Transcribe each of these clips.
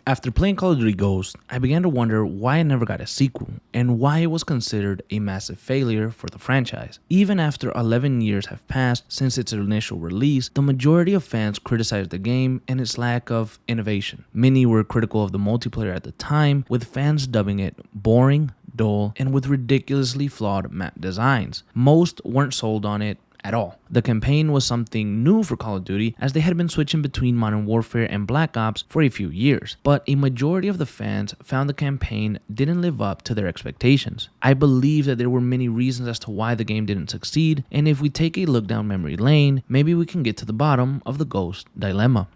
After playing Call of Duty Ghosts, I began to wonder why it never got a sequel, and why it was considered a massive failure for the franchise. Even after 11 years have passed since its initial release, the majority of fans criticized the game and its lack of innovation. Many were critical of the multiplayer at the time, with fans dubbing it boring, dull, and with ridiculously flawed map designs. Most weren't sold on it at all. The campaign was something new for Call of Duty, as they had been switching between Modern Warfare and Black Ops for a few years, but a majority of the fans found the campaign didn't live up to their expectations. I believe that there were many reasons as to why the game didn't succeed, and if we take a look down memory lane, maybe we can get to the bottom of the Ghost dilemma.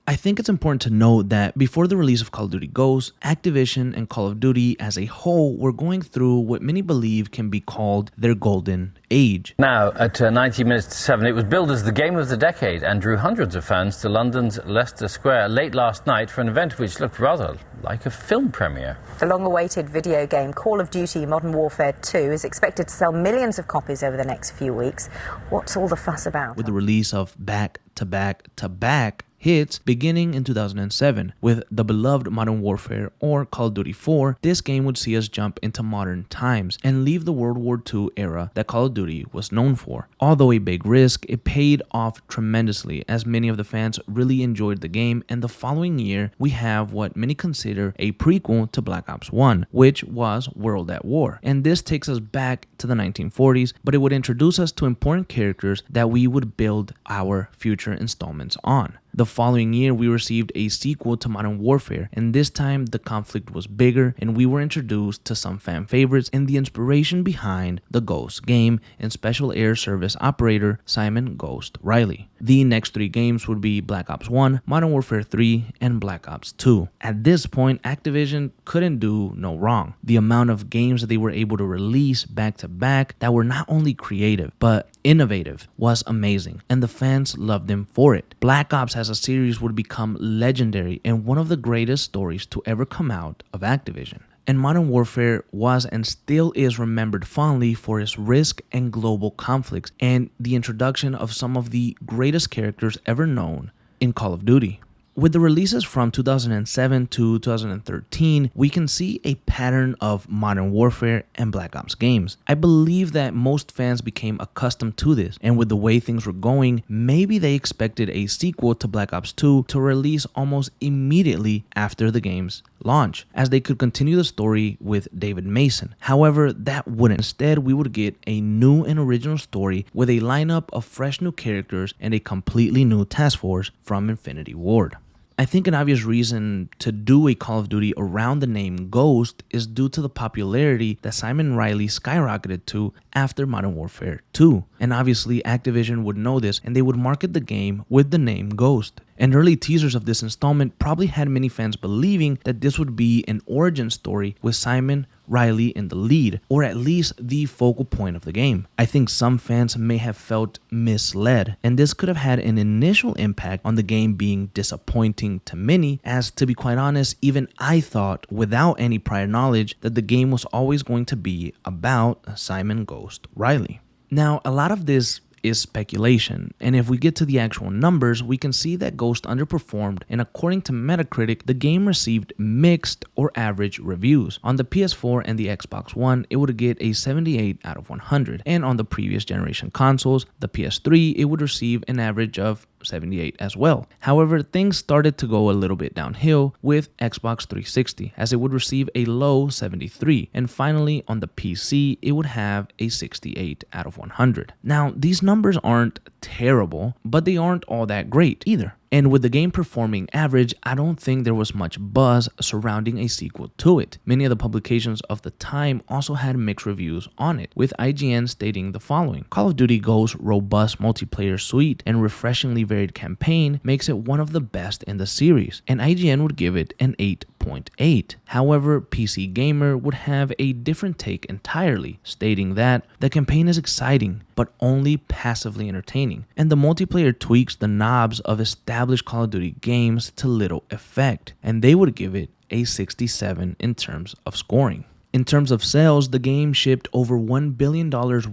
I think it's important to note that before the release of Call of Duty Ghosts, Activision and Call of Duty as a whole were going through what many believe can be called their golden age. Now, at 90 minutes to 7, it was billed as the game of the decade and drew hundreds of fans to London's Leicester Square late last night for an event which looked rather like a film premiere. The long-awaited video game Call of Duty Modern Warfare 2 is expected to sell millions of copies over the next few weeks. What's all the fuss about? With the release of back-to-back-to-back hits beginning in 2007 with the beloved Modern Warfare or Call of Duty 4, this game would see us jump into modern times and leave the World War II era that Call of Duty was known for. Although a big risk, it paid off tremendously as many of the fans really enjoyed the game, and the following year we have what many consider a prequel to Black Ops 1, which was World at War. And this takes us back to the 1940s, but it would introduce us to important characters that we would build our future installments on. The following year, we received a sequel to Modern Warfare, and this time the conflict was bigger and we were introduced to some fan favorites and the inspiration behind the Ghost game and Special Air Service operator Simon Ghost Riley. The next 3 games would be Black Ops 1, Modern Warfare 3, and Black Ops 2. At this point, Activision couldn't do no wrong. The amount of games that they were able to release back to back that were not only creative, but innovative was amazing, and the fans loved them for it. Black Ops as a series would become legendary and one of the greatest stories to ever come out of Activision. And Modern Warfare was and still is remembered fondly for its risk and global conflicts and the introduction of some of the greatest characters ever known in Call of Duty. With the releases from 2007 to 2013, we can see a pattern of Modern Warfare and Black Ops games. I believe that most fans became accustomed to this, and with the way things were going, maybe they expected a sequel to Black Ops 2 to release almost immediately after the game's launch, as they could continue the story with David Mason. However, that wouldn't. Instead, we would get a new and original story with a lineup of fresh new characters and a completely new task force from Infinity Ward. I think an obvious reason to do a Call of Duty around the name Ghost is due to the popularity that Simon Riley skyrocketed to after Modern Warfare 2. And obviously Activision would know this, and they would market the game with the name Ghost. And early teasers of this installment probably had many fans believing that this would be an origin story with Simon Riley in the lead, or at least the focal point of the game. I think some fans may have felt misled, and this could have had an initial impact on the game being disappointing to many, as to be quite honest, even I thought without any prior knowledge that the game was always going to be about Simon Ghost Riley. Now, a lot of this is speculation, and if we get to the actual numbers, we can see that Ghost underperformed, and according to Metacritic, the game received mixed or average reviews. On the PS4 and the Xbox One, it would get a 78 out of 100, and on the previous generation consoles, the PS3, it would receive an average of 78 as well. However, things started to go a little bit downhill with Xbox 360, as it would receive a low 73, and finally on the PC it would have a 68 out of 100. Now, these numbers aren't terrible, but they aren't all that great either. And with the game performing average, I don't think there was much buzz surrounding a sequel to it. Many of the publications of the time also had mixed reviews on it, with IGN stating the following: Call of Duty Ghost's robust multiplayer suite and refreshingly varied campaign makes it one of the best in the series, and IGN would give it an 8.8. However, PC Gamer would have a different take entirely, stating that the campaign is exciting, but only passively entertaining, and the multiplayer tweaks the knobs of established Call of Duty games to little effect, and they would give it a 67 in terms of scoring. In terms of sales, the game shipped over $1 billion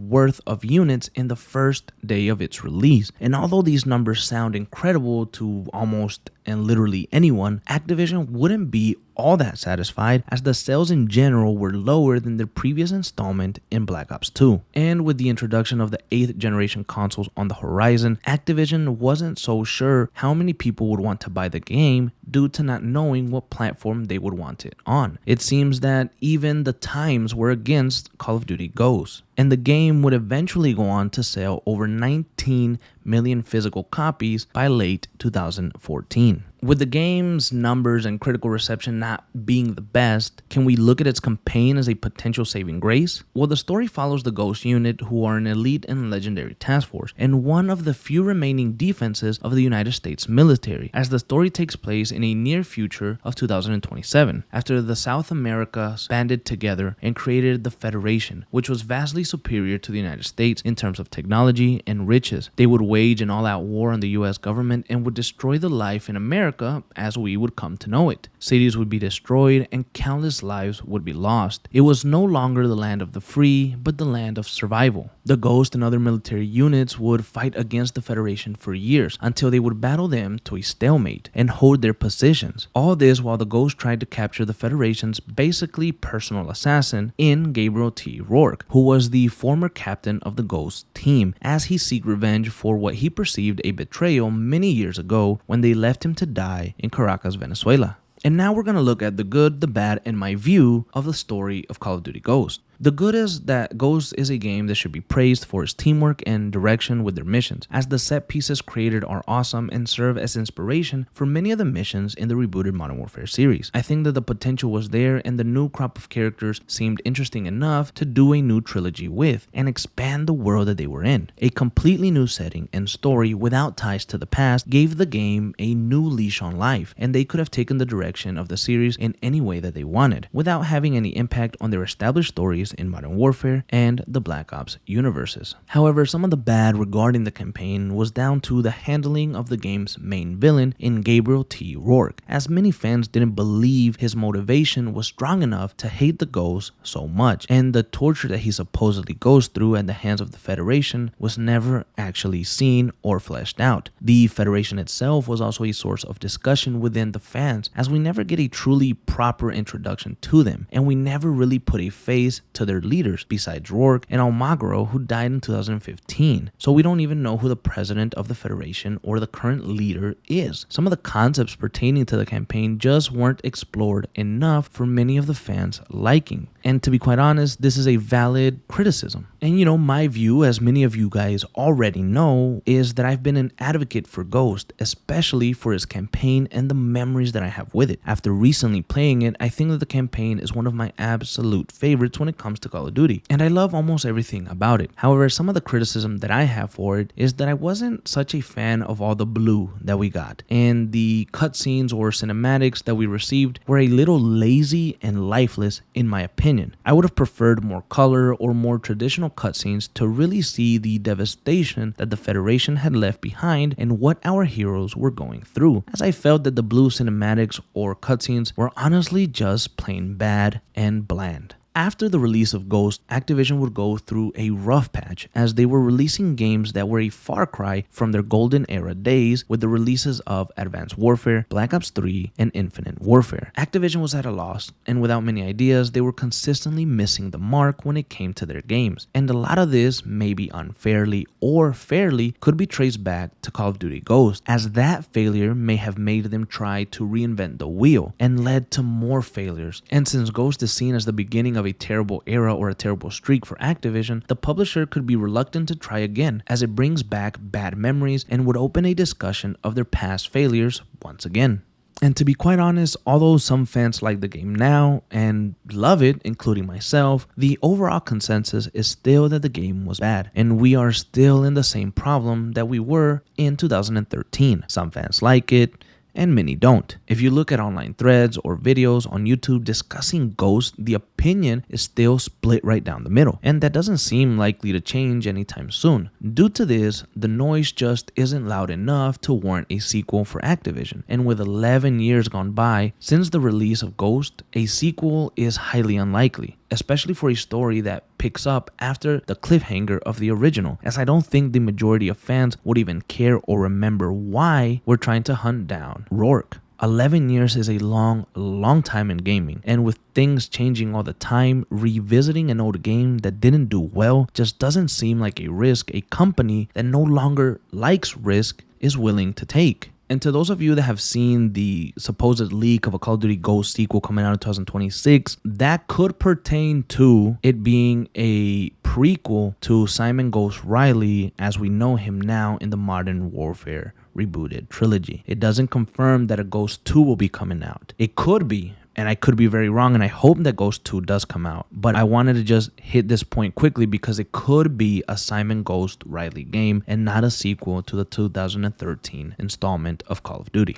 worth of units in the first day of its release. And although these numbers sound incredible to almost and literally anyone, Activision wouldn't be all that satisfied, as the sales in general were lower than their previous installment in Black Ops 2. And with the introduction of the 8th generation consoles on the horizon, Activision wasn't so sure how many people would want to buy the game due to not knowing what platform they would want it on. It seems that even the times were against Call of Duty Ghosts, and the game would eventually go on to sell over 19 million physical copies by late 2014. With the game's numbers and critical reception not being the best, can we look at its campaign as a potential saving grace? Well, the story follows the Ghost unit, who are an elite and legendary task force, and one of the few remaining defenses of the United States military, as the story takes place in a near future of 2027, after the South Americas banded together and created the Federation, which was vastly superior to the United States in terms of technology and riches. They would wage an all-out war on the US government and would destroy the life in America as we would come to know it. Cities would be destroyed and countless lives would be lost. It was no longer the land of the free, but the land of survival. The Ghost and other military units would fight against the Federation for years until they would battle them to a stalemate and hold their positions. All this while the Ghost tried to capture the Federation's basically personal assassin in Gabriel T. Rourke, who was the former captain of the Ghost team, as he seeked revenge for what he perceived a betrayal many years ago when they left him to die in Caracas, Venezuela. And now we're going to look at the good, the bad, and my view of the story of Call of Duty Ghost. The good is that Ghost is a game that should be praised for its teamwork and direction with their missions, as the set pieces created are awesome and serve as inspiration for many of the missions in the rebooted Modern Warfare series. I think that the potential was there, and the new crop of characters seemed interesting enough to do a new trilogy with and expand the world that they were in. A completely new setting and story without ties to the past gave the game a new leash on life, and they could have taken the direction of the series in any way that they wanted, without having any impact on their established stories in Modern Warfare and the Black Ops universes. However, some of the bad regarding the campaign was down to the handling of the game's main villain in Gabriel T. Rourke, as many fans didn't believe his motivation was strong enough to hate the Ghost so much, and the torture that he supposedly goes through at the hands of the Federation was never actually seen or fleshed out. The Federation itself was also a source of discussion within the fans, as we never get a truly proper introduction to them, and we never really put a face to their leaders besides Rourke and Almagro, who died in 2015. So we don't even know who the president of the Federation or the current leader is. Some of the concepts pertaining to the campaign just weren't explored enough for many of the fans' liking. And to be quite honest, this is a valid criticism. And my view, as many of you guys already know, is that I've been an advocate for Ghost, especially for its campaign and the memories that I have with it. After recently playing it, I think that the campaign is one of my absolute favorites when it comes to Call of Duty, and I love almost everything about it. However, some of the criticism that I have for it is that I wasn't such a fan of all the blue that we got, and the cutscenes or cinematics that we received were a little lazy and lifeless in my opinion. I would have preferred more color or more traditional cutscenes to really see the devastation that the Federation had left behind and what our heroes were going through, as I felt that the blue cinematics or cutscenes were honestly just plain bad and bland. After the release of Ghost, Activision would go through a rough patch, as they were releasing games that were a far cry from their Golden Era days, with the releases of Advanced Warfare, Black Ops 3, and Infinite Warfare. Activision was at a loss, and without many ideas, they were consistently missing the mark when it came to their games. And a lot of this, maybe unfairly or fairly, could be traced back to Call of Duty Ghost, as that failure may have made them try to reinvent the wheel and led to more failures. And since Ghost is seen as the beginning of a terrible era or a terrible streak for Activision, the publisher could be reluctant to try again, as it brings back bad memories and would open a discussion of their past failures once again. And to be quite honest, although some fans like the game now and love it, including myself, the overall consensus is still that the game was bad, and we are still in the same problem that we were in 2013. Some fans like it, and many don't. If you look at online threads or videos on YouTube discussing Ghost, the opinion is still split right down the middle, and that doesn't seem likely to change anytime soon. Due to this, the noise just isn't loud enough to warrant a sequel for Activision, and with 11 years gone by since the release of Ghost, a sequel is highly unlikely, especially for a story that picks up after the cliffhanger of the original, as I don't think the majority of fans would even care or remember why we're trying to hunt down Rourke. 11 years is a long time in gaming, and with things changing all the time, revisiting an old game that didn't do well just doesn't seem like a risk a company that no longer likes risk is willing to take. And to those of you that have seen the supposed leak of a Call of Duty Ghost sequel coming out in 2026, that could pertain to it being a prequel to Simon Ghost Riley as we know him now in the Modern Warfare rebooted trilogy. It doesn't confirm that a Ghost 2 will be coming out. It could be, and I could be very wrong, and I hope that Ghost 2 does come out. But I wanted to just hit this point quickly because it could be a Simon Ghost Riley game and not a sequel to the 2013 installment of Call of Duty.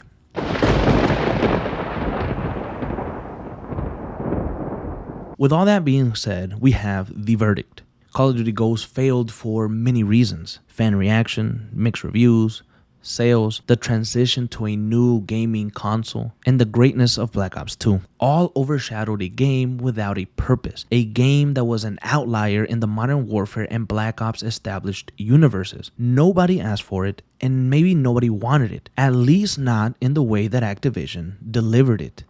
With all that being said, we have the verdict. Call of Duty Ghost failed for many reasons. Fan reaction, mixed reviews, sales, the transition to a new gaming console, and the greatness of Black Ops 2 all overshadowed a game without a purpose, a game that was an outlier in the Modern Warfare and Black Ops established universes. Nobody asked for it, and maybe nobody wanted it, at least not in the way that Activision delivered it.